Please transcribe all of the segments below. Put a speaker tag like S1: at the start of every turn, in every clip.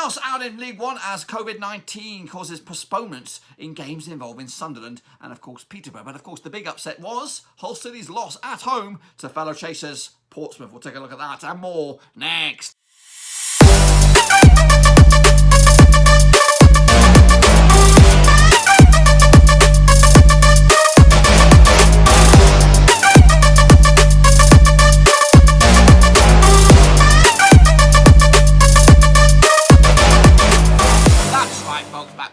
S1: chaos out in League One as COVID-19 causes postponements in games involving Sunderland and, of course, Peterborough. But, of course, the big upset was Hull City's loss at home to fellow chasers Portsmouth. We'll take a look at that and more next.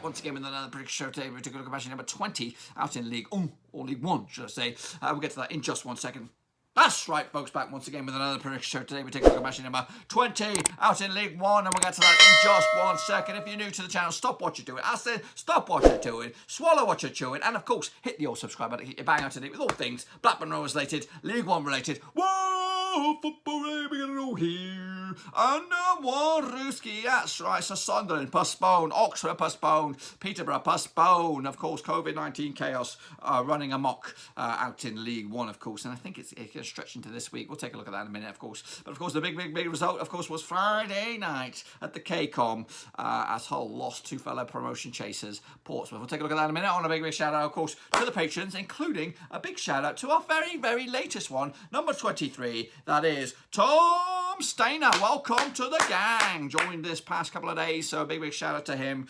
S1: Once again with another prediction show today. We took a look at match number 20 out in League or League One, should I say. We'll get to that in just 1 second. That's right, folks, back once again with another prediction show today. We take a look at match number 20 out in League One, and we'll get to that in just 1 second. If you're new to the channel, stop what you're doing. I said, stop what you're doing, swallow what you're chewing, and of course, hit the old subscribe button to get your bang out today with all things Blackburn Rovers related, League One related. Whoa, football, we're going to know here. Under one Ruski, that's right. So Sunderland postponed, Oxford postponed, Peterborough postponed. Of course, COVID-19 chaos running amok out in League One, of course, and I think it's going to stretch into this week. We'll take a look at that in a minute, of course. But of course, the big result, of course, was Friday night at the KCOM as Hull lost to fellow promotion chasers Portsmouth. We'll take a look at that in a minute. On a big shout out, of course, to the patrons, including a big shout out to our very latest one, number 23. That is Tom Stainer. Welcome to the gang. Joined this past couple of days, so a big shout out to him.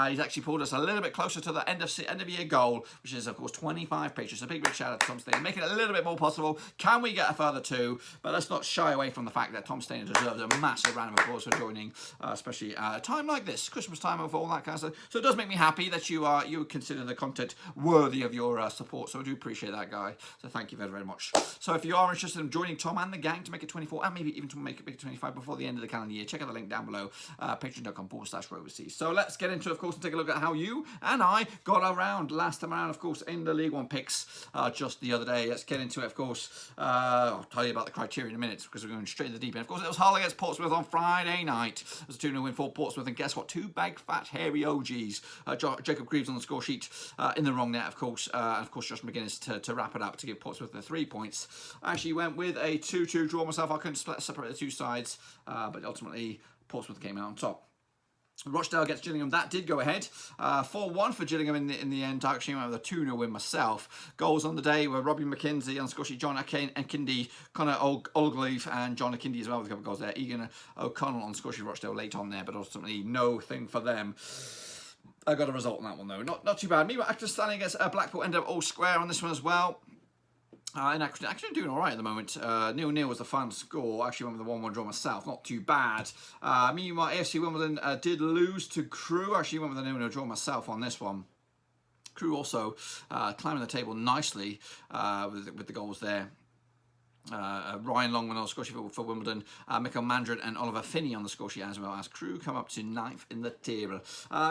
S1: He's actually pulled us a little bit closer to the end of year goal, which is of course 25 patrons. So big shout out to Tom Stainer, making it a little bit more possible. Can we get a further 2? But let's not shy away from the fact that Tom Stainer deserves a massive round of applause for joining, especially at a time like this, Christmas time, and all that kind of stuff. So it does make me happy that you consider the content worthy of your support. So I do appreciate that, guy. So thank you very much. So if you are interested in joining Tom and the gang to make it 24, and maybe even to make it 25 before the end of the calendar year, check out the link down below, patreon.com/Roverseas. So let's get into, of course, and take a look at how you and I got around last time around, of course, in the League One picks just the other day. Let's get into it, of course. I'll tell you about the criteria in a minute because we're going straight to the deep end. Of course, it was Hull against Portsmouth on Friday night. It was a 2-0 win for Portsmouth, and guess what? 2 big, fat, hairy OGs. Jacob Greaves on the score sheet in the wrong net, of course. And of course, Josh McGuinness to wrap it up to give Portsmouth the 3 points. I actually went with a 2-2 draw myself. I couldn't separate the two sides, but ultimately Portsmouth came out on top. Rochdale against Gillingham, that did go ahead. 4-1 for Gillingham in the end. I actually went with a 2-0 win myself. Goals on the day were Robbie McKenzie on Scotia, John Akindi, Connor Olgleave, and John Akindi as well with a couple of goals there. Egan O'Connell on Scotia Rochdale late on there, but ultimately no thing for them. I got a result on that one though. Not too bad. Meanwhile, Accrington Stanley against Blackpool ended up all square on this one as well. And actually doing all right at the moment. 0-0 was the final score. I actually went with a 1-1 draw myself. Not too bad. Meanwhile, AFC Wimbledon did lose to Crewe. I actually went with a 0-0 draw myself on this one. Crewe also climbing the table nicely with the goals there. Ryan Longman on the score sheet for Wimbledon, Michael Mandron and Oliver Finney on the score sheet as well, as Crewe come up to 9th in the table.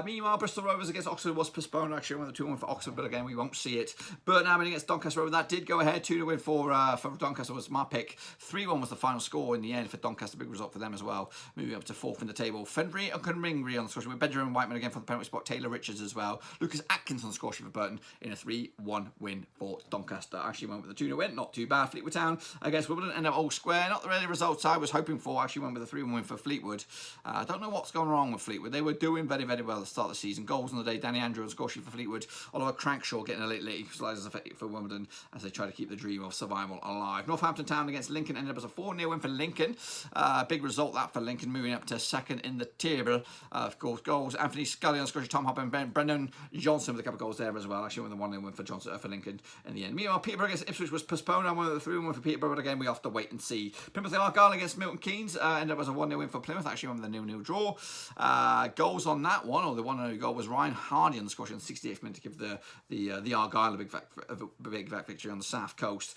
S1: Meanwhile, Bristol Rovers against Oxford was postponed. Actually, went the 2-1 for Oxford, but again, we won't see it. Burton against Doncaster Rovers, that did go ahead. 2-0 win for Doncaster was my pick. 3-1 was the final score in the end for Doncaster. Big result for them as well, moving up to 4th in the table. Fenry and Conringry on the score sheet with Benjamin Whiteman again for the penalty spot. Taylor Richards as well. Lucas Atkins on the score sheet for Burton in a 3-1 win for Doncaster. Actually went with the 2-0 win, not too bad. Fleetwood Town against Wimbledon ended up all square. Not the really results I was hoping for. Actually went with a 3-1 win for Fleetwood. I don't know what's gone wrong with Fleetwood. They were doing very well at the start of the season. Goals on the day, Danny Andrew on score sheet for Fleetwood. Oliver Crankshaw getting a late equaliser for Wimbledon as they try to keep the dream of survival alive. Northampton Town against Lincoln ended up as a 4-0 win for Lincoln. Big result that for Lincoln, moving up to 2nd in the table. Of course, goals. Anthony Scully on score sheet, Tom Hopper and Brendan Johnson with a couple of goals there as well. Actually won the 1-0 win for Lincoln in the end. Meanwhile, Peterborough against Ipswich was postponed. I went with the 3-1 win for Peterborough, but again, we have to wait and see. Plymouth Argyle against Milton Keynes ended up as a 1-0 win for Plymouth. Actually won with a 0-0 draw. Goals on that one, or the 1-0 goal, was Ryan Hardy on the score sheet in the 68th minute to give the Argyle a big victory on the south coast.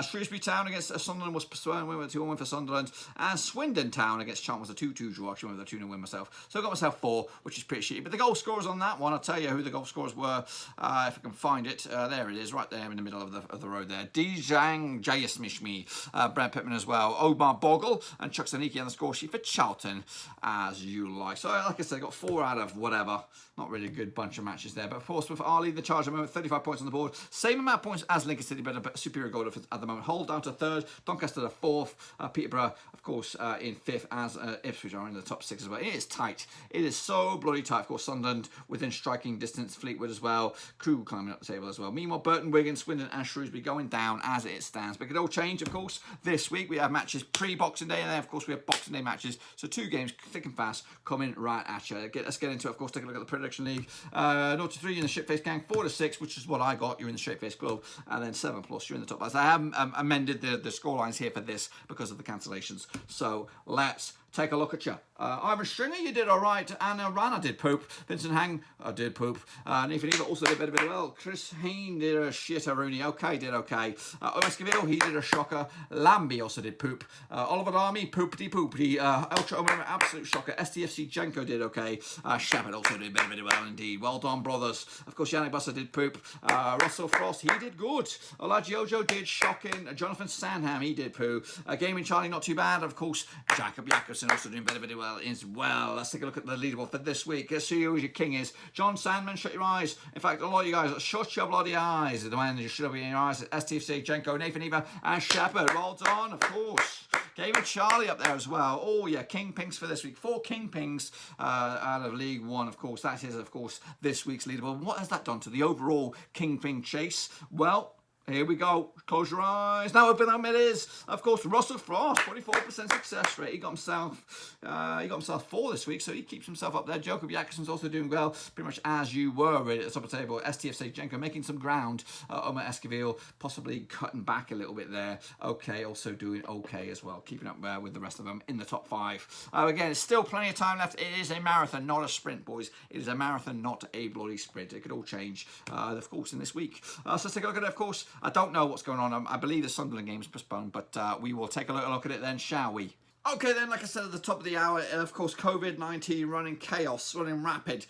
S1: Shrewsbury Town against Sunderland was postponed, with a 2-1 win for Sunderland. And Swindon Town against Charlton was a 2-2 draw. Actually went with a 2-0 win myself. So I got myself 4, which is pretty shitty. But the goal scorers on that one, I'll tell you who the goal scorers were if I can find it. There it is, right there in the middle of the road there. Dijang Jayasmishmi Brent Pittman as well. Omar Bogle and Chuck Zaniki on the score sheet for Charlton, as you like. So, like I said, I got 4 out of whatever. Not really a good bunch of matches there. But Portsmouth are leading the charge at the moment, 35 points on the board. Same amount of points as Lincoln City, but a superior goal at the moment. Hull down to 3rd, Doncaster to 4th, Peterborough, of course, in 5th, as Ipswich are in the top 6 as well. It is tight. It is so bloody tight. Of course, Sunderland within striking distance, Fleetwood as well, Crewe climbing up the table as well. Meanwhile, Burton, Wigan, Swindon and Shrewsbury going down as it stands. But it could all change, of course. This week we have matches pre-Boxing Day, and then, of course, we have Boxing Day matches. So 2 games, thick and fast, coming right at you. Let's get into it, of course, take a look at the Prediction League. 0-3 in the Shitface Gang, 4-6, which is what I got. You're in the Shitface Club, and then 7+, you're in the top class. I have amended the scorelines here for this because of the cancellations. So let's take a look at you. Ivan Stringer, you did all right. Anna Rana did poop. Vincent Hang did poop. Nathan Eva also did very, very well. Chris Hain did a shitter. Rooney, okay, did okay. Esquivel, he did a shocker. Lambie also did poop. Oliver Army, poopity. Ultra Omer, absolute shocker. STFC Jenko did okay. Shabbat also did very, very well indeed. Well done, brothers. Of course, Yannick Busser did poop. Russell Frost, he did good. Olaji Ojo did shocking. Jonathan Sandham, he did poo. Gaming Charlie, not too bad. Of course, Jacob Jakobsen also doing very, very well as well. Let's take a look at the leaderboard for this week. Let's see who your king is. John Sandman, shut your eyes. In fact, a lot of you guys, shut your bloody eyes. The man you should have in your eyes. STFC, Jenko, Nathan Eva, and Shepherd. Well done, of course. Gaming Charlie up there as well. Oh, yeah, King Pings for this week. 4 King Pings out of League One, of course. That is, of course, this week's leaderboard. What has that done to the overall King Ping chase? Well, here we go. Close your eyes. Now open them. It is, of course, Russell Frost. 44% success rate. He got himself 4 this week, so he keeps himself up there. Jacob Jakobsen's also doing well, pretty much as you were at the top of the table. STFC Jenko making some ground. Omar Esquivel possibly cutting back a little bit there. Okay, also doing okay as well, keeping up with the rest of them in the top 5. Again, it's still plenty of time left. It is a marathon, not a sprint, boys. It is a marathon, not a bloody sprint. It could all change, of course, in this week. So let's take a look at it, of course. I don't know what's going on. I believe the Sunderland game's postponed, but we will take a look at it then, shall we? Okay then, like I said at the top of the hour, of course, COVID-19 running chaos, running ragged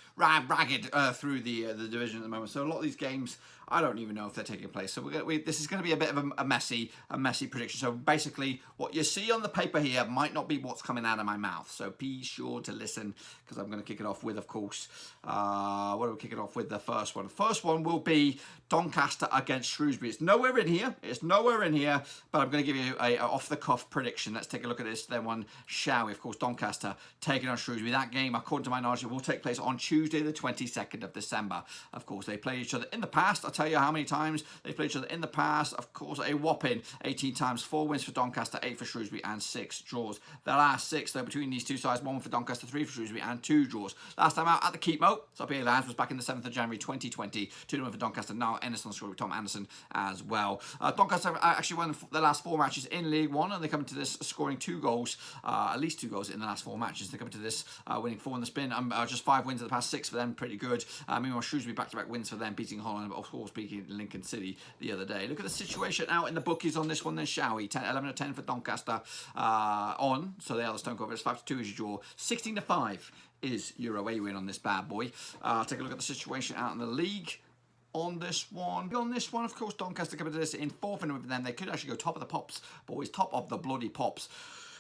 S1: through the division at the moment. So a lot of these games, I don't even know if they're taking place. So this is going to be a bit of a messy prediction. So basically, what you see on the paper here might not be what's coming out of my mouth. So be sure to listen, because I'm going to kick it off with, of course, what do we kick it off with? The first one. The first one will be Doncaster against Shrewsbury. It's nowhere in here. But I'm going to give you a off-the-cuff prediction. Let's take a look at this then one, shall we? Of course, Doncaster taking on Shrewsbury. That game, according to my knowledge, will take place on Tuesday, the 22nd of December. Of course, they played each other in the past. I'll tell you how many times they played each other in the past. Of course, a whopping 18 times. 4 wins for Doncaster, 8 for Shrewsbury, and 6 draws. The last 6, though, between these two sides, 1 for Doncaster, 3 for Shrewsbury, and 2 draws. Last time out at the Keep Mo, so up here, lads, was back in the 7th of January 2020. 2-1 for Doncaster. Now Anderson scored with Tom Anderson as well. Doncaster actually won the last 4 matches in League One, and they come to this scoring 2 goals, at least 2 goals in the last 4 matches. They come to this winning 4 in the spin. Just 5 wins in the past 6 for them, pretty good. Meanwhile, Shrewsbury back-to-back wins for them, beating Holland, but of course beating Lincoln City the other day. Look at the situation out in the bookies on this one then, shall we? 11-10 for Doncaster on, so they are the Stone Cold. It's 5-2 is your draw. 16-5 is your away win on this bad boy. Take a look at the situation out in the league. On this one, of course, Doncaster coming to this in 4th, and with them, they could actually go top of the pops, boys, top of the bloody pops.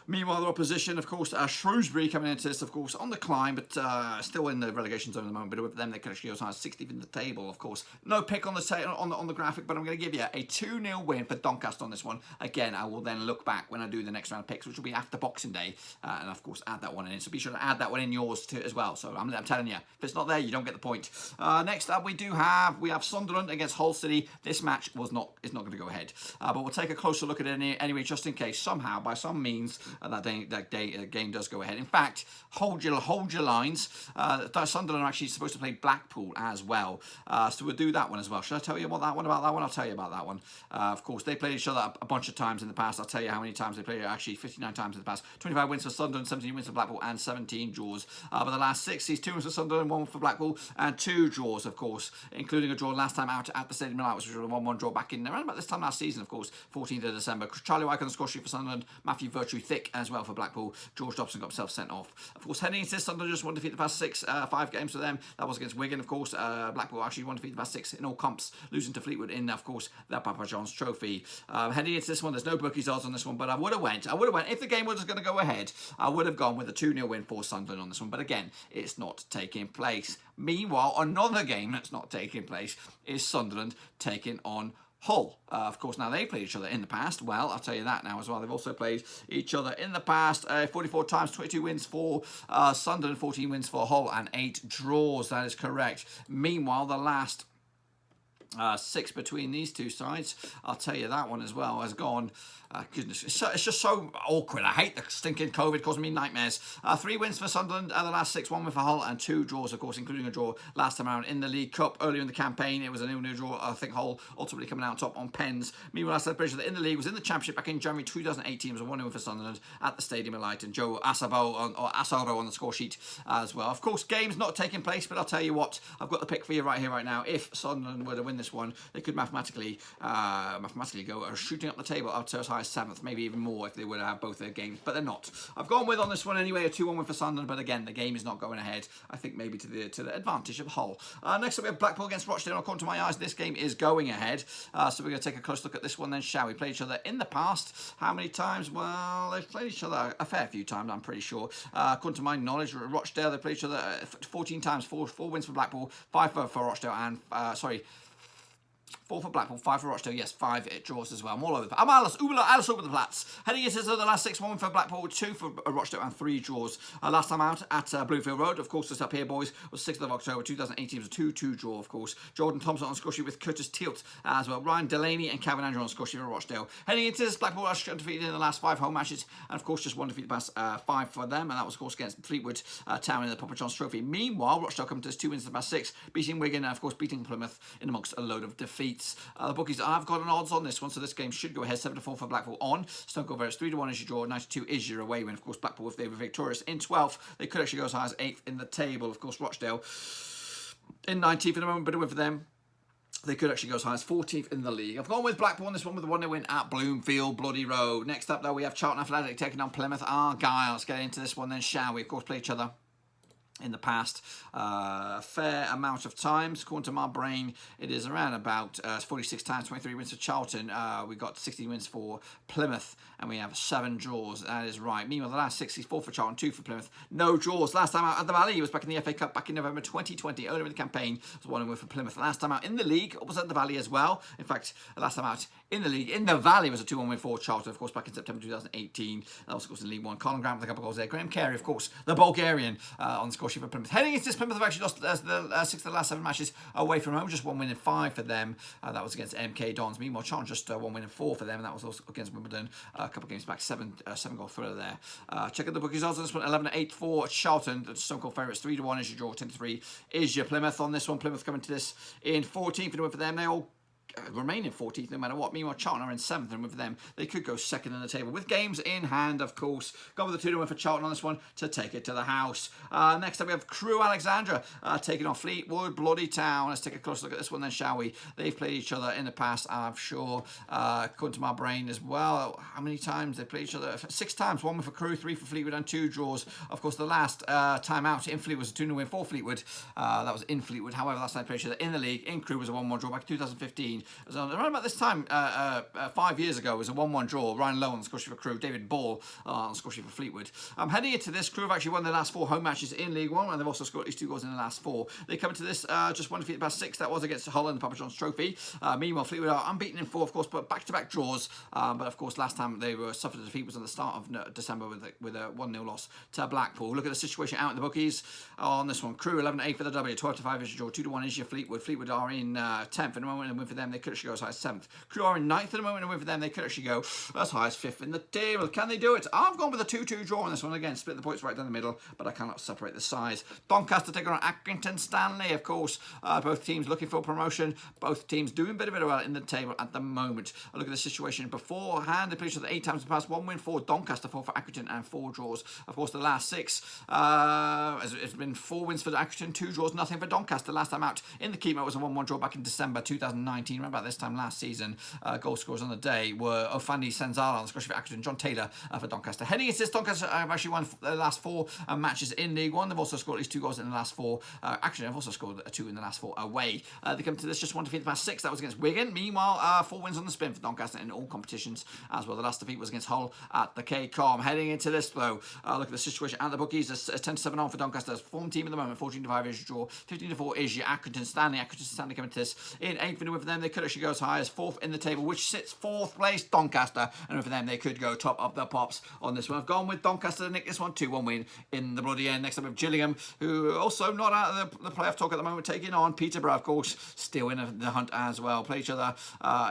S1: Meanwhile, their opposition, of course, Shrewsbury coming into this, of course, on the climb, but still in the relegation zone at the moment. But with them, they could actually go as high as 60th in the table, of course. No pick on the graphic, but I'm going to give you a 2-0 win for Doncaster on this one. Again, I will then look back when I do the next round of picks, which will be after Boxing Day, and of course, add that one in. So be sure to add that one in yours too as well. So I'm telling you, if it's not there, you don't get the point. Next up, we have Sunderland against Hull City. This match is not going to go ahead, but we'll take a closer look at it anyway, just in case somehow, by some means, that game does go ahead. In fact, hold your lines. Sunderland are actually supposed to play Blackpool as well, so we'll do that one as well. Should I tell you about that one? I'll tell you about that one. Of course, they played each other a bunch of times in the past. I'll tell you how many times they played. Actually, 59 times in the past. 25 wins for Sunderland, 17 wins for Blackpool, and 17 draws. But the last 6, he's 2 wins for Sunderland, 1 for Blackpool, and 2 draws, of course, including a draw last time out at the Stadium Light, which was a 1-1 draw back in around about this time last season, of course, 14th of December. Charlie Wyke on the score sheet for Sunderland. Matthew Virtue Thick sick as well for Blackpool. George Dobson got himself sent off. Of course, heading into this, Sunderland just won defeat the past 5 games for them. That was against Wigan, of course. Blackpool actually won defeat the past 6 in all comps, losing to Fleetwood in, of course, the Papa John's Trophy. Heading into this one, there's no bookies odds on this one, but I would have went. If the game was going to go ahead, I would have gone with a 2-0 win for Sunderland on this one. But again, it's not taking place. Meanwhile, another game that's not taking place is Sunderland taking on Hull. Of course, now they played each other in the past. Well, I'll tell you that now as well. They've also played each other in the past. 44 times, 22 wins for Sunderland, 14 wins for Hull, and 8 draws. That is correct. Meanwhile, the last 6 between these two sides, I'll tell you that one as well, has gone. Goodness, it's just so awkward. I hate the stinking COVID, causing me nightmares. 3 wins for Sunderland, the last 6, 1 win for Hull, and 2 draws, of course, including a draw last time around in the League Cup. Earlier in the campaign, it was a 0-0 draw. I think Hull ultimately coming out top on pens. Meanwhile, I said that in the league was in the Championship back in January 2018. It was a 1-0 win for Sunderland at the Stadium of Light, and Joe Asaro on the score sheet as well. Of course, games not taking place, but I'll tell you what, I've got the pick for you right here, right now. If Sunderland were to win this one, they could mathematically go shooting up the table up to as high as 7th, maybe even more if they were to have both their games, but they're not. I've gone with on this one anyway a 2-1 win for Sunderland, but again the game is not going ahead. I think maybe to the advantage of Hull. Next up we have Blackpool against Rochdale. According to my eyes, this game is going ahead. So we're going to take a close look at this one then, shall we? Played each other in the past. How many times? Well, they've played each other a fair few times, I'm pretty sure. According to my knowledge, Rochdale, they played each other 14 times. 4 wins for Blackpool, 5 for Rochdale, and 4 for Blackpool, 5 for Rochdale, yes, 5 draws as well. I'm all over I'm alles over the Platz. Heading into the last 6, 1 for Blackpool, 2 for Rochdale, and 3 draws. Last time out at Bluefield Road, of course, just up here, boys, was 6th of October 2018. It was a 2-2 draw, of course. Jordan Thompson on score sheet with Curtis Tilt as well. Ryan Delaney and Calvin Andrew on score sheet for Rochdale. Heading into this, Blackpool are defeated in the last 5 home matches, and of course, just 1 defeat the past 5 for them, and that was, of course, against Fleetwood Town in the Papa John's Trophy. Meanwhile, Rochdale come to this 2 wins in the past 6, beating Wigan, and of course, beating Plymouth in amongst a load of defeats. The bookies, I've got an odds on this one, so this game should go ahead. 7-4 for Blackpool on. Stone Cold Ferris, 3-1 is your draw, 92 is your away win. Of course, Blackpool, if they were victorious in 12th, they could actually go as high as 8th in the table. Of course, Rochdale in 19th at the moment, but a win for them. They could actually go as high as 14th in the league. I've gone with Blackpool on this one with a 1-0 win at Bloomfield Bloody Road. Next up, though, we have Charlton Athletic taking on Plymouth Argyle. Let's get into this one then, shall we? Of course, play each other in the past a fair amount of times. According to my brain, it is around about 46 times, 23 wins for Charlton. We got 16 wins for Plymouth, and we have 7 draws. That is right. Meanwhile, the last 64 for Charlton, 2 for Plymouth, no draws. Last time out at the Valley, it was back in the FA Cup back in November 2020. Earlier in the campaign, it was 1-0 win for Plymouth. Last time out in the league, it was at the Valley as well. In fact, last time out in the league, in the Valley, was a 2-1 win for Charlton, of course, back in September 2018. That was, of course, in League One. Colin Grant with a couple of goals there. Graham Carey, of course, the Bulgarian, on the score sheet for Plymouth. Heading into this, Plymouth have actually lost the 6 of the last 7 matches away from home. Just 1 win and 5 for them. That was against MK Dons. Meanwhile, Charlton just 1 win and 4 for them, and that was also against Wimbledon. A couple of games back, 7-goal thriller there. Check out the bookies odds on this one. 11-8 for Charlton. The Stone Cold Favourites. 3-1 is your draw. 10-3 is your Plymouth on this one. Plymouth coming to this in 14th and a win for them. They all remain in 14th no matter what. Meanwhile, Charlton are in 7th, and with them, they could go 2nd in the table with games in hand, of course. Gone with the 2-1 win for Charlton on this one to take it to the house. Next up, we have Crewe Alexandra taking on Fleetwood Bloody Town. Let's take a close look at this one then, shall we? They've played each other in the past, I'm sure. According to my brain as well, how many times they played each other? 6 times. 1 win for Crewe, 3 for Fleetwood, and 2 draws. Of course, the last time out in Fleetwood was a 2-0 win for Fleetwood. That was in Fleetwood. However, last time they played each other in the league, in Crewe, was a 1-1 draw back in 2015. It was around about this time, 5 years ago, it was a 1-1 draw. Ryan Lowe on the score sheet for Crewe, David Ball on the score sheet for Fleetwood. Heading into this, Crewe have actually won their last 4 home matches in League One, and they've also scored at least 2 goals in the last 4. They come into this just 1 defeat the past 6. That was against Hull in the Papa John's Trophy. Meanwhile, Fleetwood are unbeaten in 4, of course, but back-to-back draws. But of course, last time they were suffered a defeat was on the start of December with a 1-0 loss to Blackpool. Look at the situation out in the bookies on this one. Crewe 11-8 for the W, 12-5 is your draw, 2-1 is your Fleetwood. Fleetwood are in 10th, and a moment and win for them. They could actually go as high as 7th. Crewe are in 9th at the moment, and win for them. They could actually go as high as 5th in the table. Can they do it? I've gone with a 2-2 draw on this one again. Split the points right down the middle, but I cannot separate the size. Doncaster taking on Accrington Stanley, of course. Both teams looking for promotion. Both teams doing a bit well in the table at the moment. I look at the situation beforehand. They played each other 8 times in the past. 1 win for Doncaster, 4 for Accrington, and 4 draws. Of course, the last 6 it's been 4 wins for Accrington, 2 draws, nothing for Doncaster. Last time out in the Keynes was a 1-1 draw back in December 2019. seen around about this time last season. Goal scorers on the day were Ofani Senzala on the score sheet for Accrington, John Taylor for Doncaster. Heading into this, Doncaster have actually won the last 4 matches in League One. They've also scored at least 2 goals in the last 4. Accrington have also scored 2 in the last 4 away. They come to this just 1 defeat in the past 6. That was against Wigan. Meanwhile, 4 wins on the spin for Doncaster in all competitions as well. The last defeat was against Hull at the K-Com. Heading into this, though, look at the situation at the bookies. A 10-7 on for Doncaster. Form team at the moment. 14-5 is your draw. 15-4 is your Accrington Stanley. Accrington Stanley coming to this in 8th and win for them. They could actually go as high as 4th in the table, which sits 4th place Doncaster. And for them, they could go top of the pops on this one. I've gone with Doncaster to nick this one. 2-1 win in the bloody end. Next up with Gillingham, who also not out of the playoff talk at the moment, taking on Peterborough, of course, still in the hunt as well. Play each other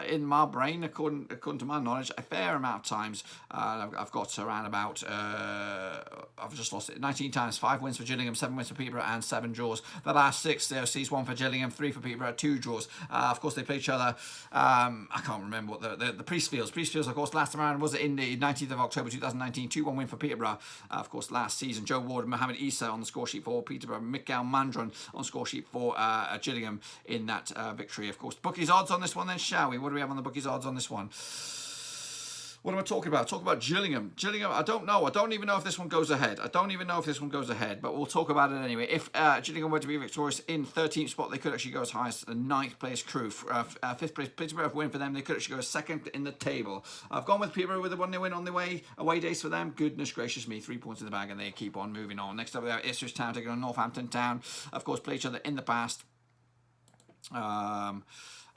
S1: in my brain, according to my knowledge, a fair amount of times. I've got around about, I've just lost it, 19 times. 5 wins for Gillingham, 7 wins for Peterborough, and 7 draws. The last 6 there sees 1 for Gillingham, 3 for Peterborough, 2 draws. Of course, they play each other. I can't remember what the Priestfields. Priestfields, of course, last time around was in the 19th of October 2019. 2-1 win for Peterborough. Of course, last season, Joe Ward and Mohamed Issa on the score sheet for Peterborough. Mikael Mandron on score sheet for Gillingham in that victory. Of course, bookies odds on this one then, shall we? What do we have on the bookies odds on this one? What am I talking about? Talk about Gillingham. Gillingham, I don't know. I don't even know if this one goes ahead. But we'll talk about it anyway. If Gillingham were to be victorious in 13th spot, they could actually go as high as the 9th place Crewe. 5th place Peterborough win for them. They could actually go 2nd in the table. I've gone with Peterborough with the 1-0 win on the away days for them. Goodness gracious me. 3 points in the bag and they keep on moving on. Next up we have Ipswich Town taking on Northampton Town. Of course, play each other in the past.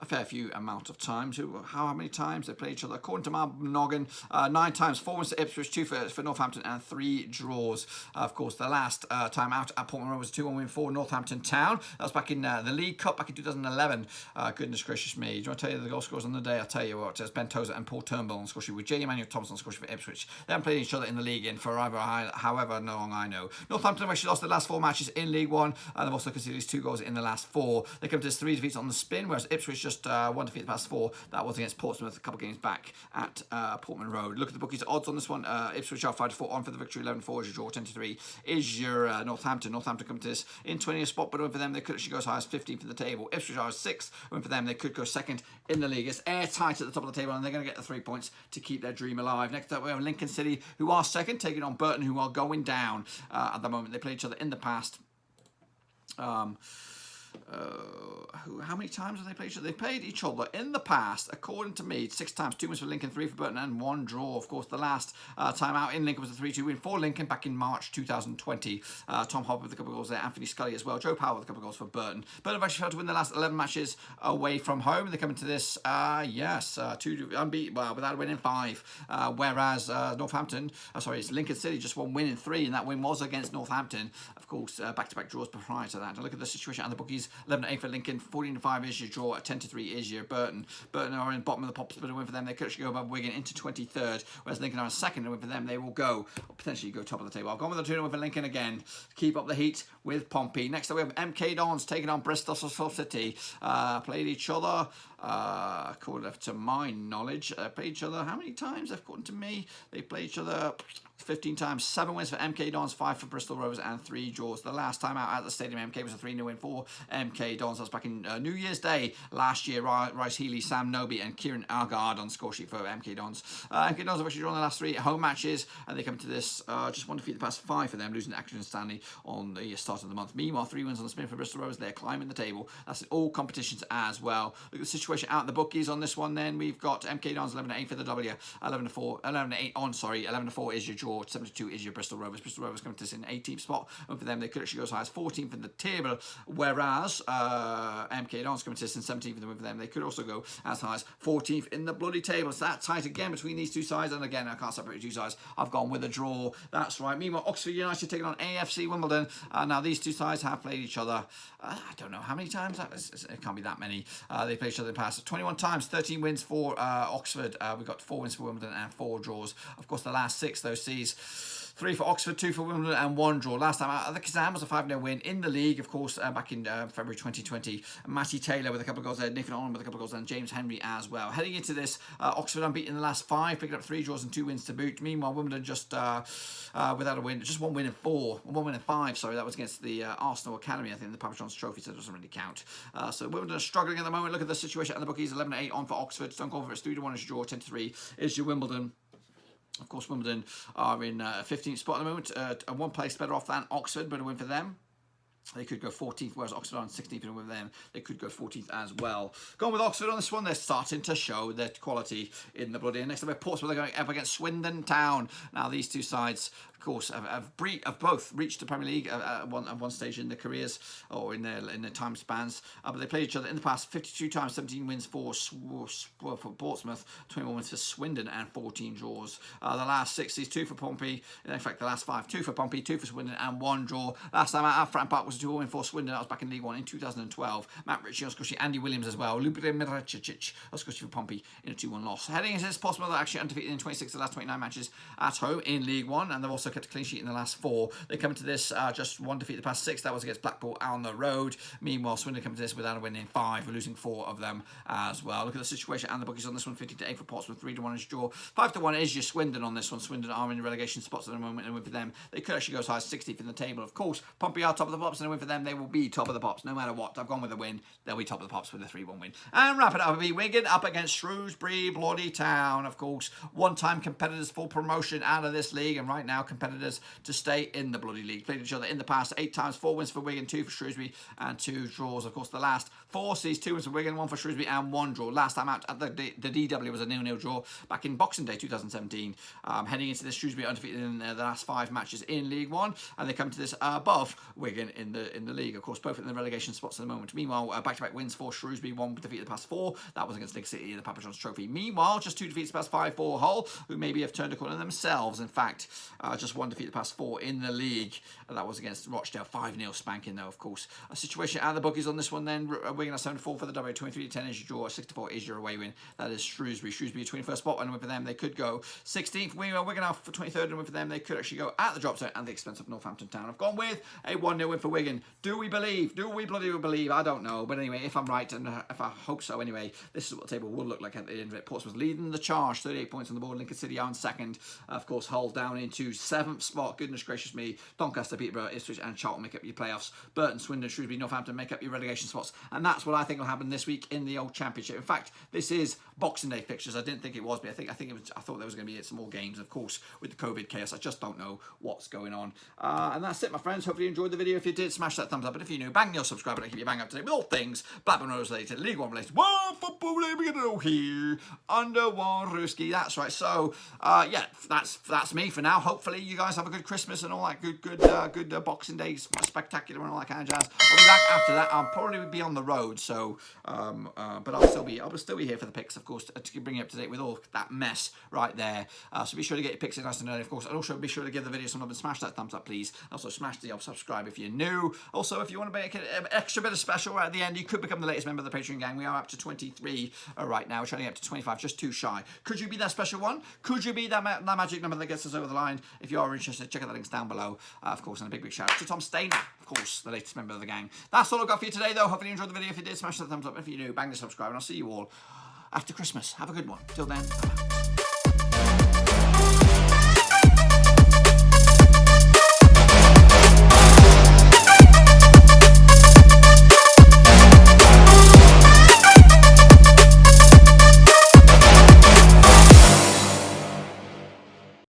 S1: A fair few amount of times. How many times they play each other? According to my noggin, 9 times. 4 wins to Ipswich, 2 for Northampton, and 3 draws. Of course, the last time out at Portman Road was 2-1 win for Northampton Town. That was back in the League Cup back in 2011. Goodness gracious me. Do you want to tell you the goal scorers on the day? I'll tell you what. There's Ben Tozer and Paul Turnbull on score sheet with J. Emmanuel Thompson on score sheet for Ipswich. They haven't played each other in the league in forever, however long I know. Northampton have actually lost the last 4 matches in League One, and they've also conceded 2 goals in the last 4. They come to this 3 defeats on the spin, whereas Ipswich just 1 defeat past 4. That was against Portsmouth a couple of games back at Portman Road. Look at the bookies odds on this one. Ipswich are 5-4 on for the victory. 11-4 is your draw. 10-3 is your Northampton. Northampton come to this in 20th spot, but for them they could actually go as high as 15th in the table. Ipswich are 6th. For them they could go 2nd in the league. It's airtight at the top of the table, and they're going to get the 3 points to keep their dream alive. Next up we have Lincoln City, who are 2nd, taking on Burton, who are going down at the moment. They played each other in the past. How many times have they played each other? They played each other in the past, according to me, 6 times. 2 wins for Lincoln, 3 for Burton, and 1 draw. Of course, the last time out in Lincoln was a 3-2 win for Lincoln back in March 2020. Tom Hobb with a couple of goals there, Anthony Scully as well, Joe Powell with a couple of goals for Burton. Burton have actually failed to win the last 11 matches away from home. They come into this, 2 unbeaten, well, without a win in 5. Whereas Northampton, it's Lincoln City, just 1 win in 3, and that win was against Northampton. Of course, back-to-back draws prior to that. And look at the situation and the bookies. 11-8 for Lincoln, 14-5 is your draw, 10-3 is your Burton. Burton are in the bottom of the pops, but a win for them. They could actually go above Wigan into 23rd, whereas Lincoln are a 2nd win for them. They will go, potentially go top of the table. I've gone with the 2-1 for Lincoln again. Keep up the heat with Pompey. Next up we have MK Dons taking on Bristol City. Played each other, according to my knowledge, played each other how many times? According to me, they played each other 15 times. 7 wins for MK Dons, 5 for Bristol Rovers, and 3 draws. The last time out at the stadium, MK was a 3-0 win for MK Dons. That was back in New Year's Day last year. Rice Healy, Sam Noby, and Kieran Argard on score sheet for MK Dons. MK Dons have actually drawn the last 3 home matches, and they come to this just 1 defeat the past 5 for them, losing to Accrington Stanley on the start of the month. Meanwhile, 3 wins on the spin for Bristol Rovers. They're climbing the table. That's in all competitions as well. Look at the situation out in the bookies on this one. Then we've got MK Dons 11-8 for the W, 11-8 on. 11-4 is your draw. 7-2 is your Bristol Rovers. Bristol Rovers come to this in 18th spot, and for them they could actually go as high as 14th in the table, whereas MK Dons come to this in 17th, and for them they could also go as high as 14th in the bloody table. It's that tight again between these 2 sides, and again I can't separate the 2 sides. I've gone with a draw. That's right. Meanwhile, Oxford United taking on AFC Wimbledon. Now these 2 sides have played each other. I don't know how many times. It can't be that many. They played each other in the past 21 times. 13 wins for Oxford. We've got 4 wins for Wimbledon and 4 draws. Of course, the last 6 though sees 3 for Oxford, 2 for Wimbledon, and 1 draw. Last time out, the Kazan was a 5-0 win in the league, of course, back in February 2020. Matty Taylor with a couple of goals there, Nathan Allen with a couple of goals, and James Henry as well. Heading into this, Oxford unbeaten in the last 5, picking up 3 draws and 2 wins to boot. Meanwhile, Wimbledon just without a win, just 1 win in 5. Sorry, that was against the Arsenal Academy, I think, the Papa John's Trophy, so it doesn't really count. So Wimbledon are struggling at the moment. Look at the situation at the bookies: 11-8 on for Oxford. Stone Cold for 3-1 is your draw. 10-3 is your Wimbledon. Of course, Wimbledon are in 15th spot at the moment, and 1 place better off than Oxford, but a win for them. They could go 14th, whereas Oxford are on 16th, and with them, they could go 14th as well. Going with Oxford on this one, they're starting to show their quality in the bloody. And next up, Portsmouth, they're going up against Swindon Town. Now, these two sides, of course, have both reached the Premier League at one stage in their careers or in their time spans. But they played each other in the past 52 times, 17 wins for Portsmouth, 21 wins for Swindon, and 14 draws. The last 6 is 2 for Pompey. In fact, the last 5, 2 for Pompey, 2 for Swindon, and 1 draw. Last time at Fratton Park was a 2-1 win for Swindon. That was back in League One in 2012. Matt Ritchie, Oscoshi, Andy Williams as well. Lubomir Miracic, Oscoshi for Pompey in a 2-1 loss. Heading into this, Portsmouth are actually undefeated in 26 of the last 29 matches at home in League One, and they've also kept a clean sheet in the last 4. They come into this just 1 defeat the past 6. That was against Blackpool on the road. Meanwhile, Swindon come to this without a win in 5. We're losing 4 of them as well. Look at the situation and the bookies on this one: 50-8 for Portsmouth, 3-1 is draw. 5-1 is your Swindon on this one. Swindon are in relegation spots at the moment, and a win for them, they could actually go as high as 60th in the table. Of course, Pompey are top of the pops, and a win for them, they will be top of the pops no matter what. I've gone with a win. They'll be top of the pops with a 3-1 win. And wrap it up, it'll be Wigan up against Shrewsbury bloody Town. Of course, one-time competitors for promotion out of this league, and right now competitors to stay in the bloody league. Played each other in the past 8 times, 4 wins for Wigan, 2 for Shrewsbury, and 2 draws. Of course, the last 4 sees 2 wins for Wigan, 1 for Shrewsbury, and 1 draw. Last time out at the DW was a 0-0 draw back in Boxing Day 2017. Heading into this, Shrewsbury undefeated in the last 5 matches in League One, and they come to this above Wigan in the league. Of course, both in the relegation spots at the moment. Meanwhile, back-to-back wins for Shrewsbury, 1 defeat the past 4. That was against League City in the Papa John's Trophy. Meanwhile, just 2 defeats the past 5 for Hull, who maybe have turned a corner themselves. In fact, just 1 defeat the past 4 in the league. That was against Rochdale, 5-0 spanking though, of course. A situation at the bookies on this one then. Wigan are 7-4 for the W, 23-10 is your draw, 6-4 is your away win. That is Shrewsbury. Shrewsbury 21st spot, and a win for them, they could go 16th. Wigan are for 23rd, and a win for them, they could actually go at the drop zone at the expense of Northampton Town. I've gone with a 1-0 win for Wigan. Do we believe? Do we bloody believe? I don't know. But anyway, if I'm right, and if I hope so anyway, this is what the table will look like at the end of it. Portsmouth leading the charge, 38 points on the board. Lincoln City on 2nd. Of course, Hull down into 7th spot. Goodness gracious me. Doncaster, Peterborough, Ipswich, and Charlton make up your playoffs. Burton, Swindon, Shrewsbury, Northampton make up your relegation spots. And that's what I think will happen this week in the old Championship. In fact, this is Boxing Day fixtures. I didn't think it was, but I thought there was going to be some more games. Of course, with the COVID chaos, I just don't know what's going on. And that's it, my friends. Hopefully you enjoyed the video. If you did, smash that thumbs up. And if you're new, bang your subscribe button. Keep you bang up to date with all things Blackburn Rovers related, League One related, world football related here under Roverseas. That's right. So yeah, that's me for now. Hopefully you guys have a good Christmas and all that good Boxing Day spectacular and all that kind of jazz. I'll be back after that. I'll probably be on the road, so but I'll still be here for the picks, of course, to bring you up to date with all that mess right there. So be sure to get your picks in nice and early, of course, and also be sure to give the video some love and smash that thumbs up, please. Also smash the subscribe if you're new. Also, if you want to make an extra bit of special right at the end, you could become the latest member of the Patreon gang. We are up to 23 right now. We're trying to get up to 25, just too shy. Could you be that special one? Could you be that magic number that gets us over the line? If you are interested, check out the links down below, of course, and a big shout out to Tom Stainer, of course, the latest member of the gang. That's all I've got for you today, though. Hopefully you enjoyed the video. If you did, smash that thumbs up. If you do, bang the subscribe, and I'll see you all after Christmas. Have a good one. Till then, bye-bye.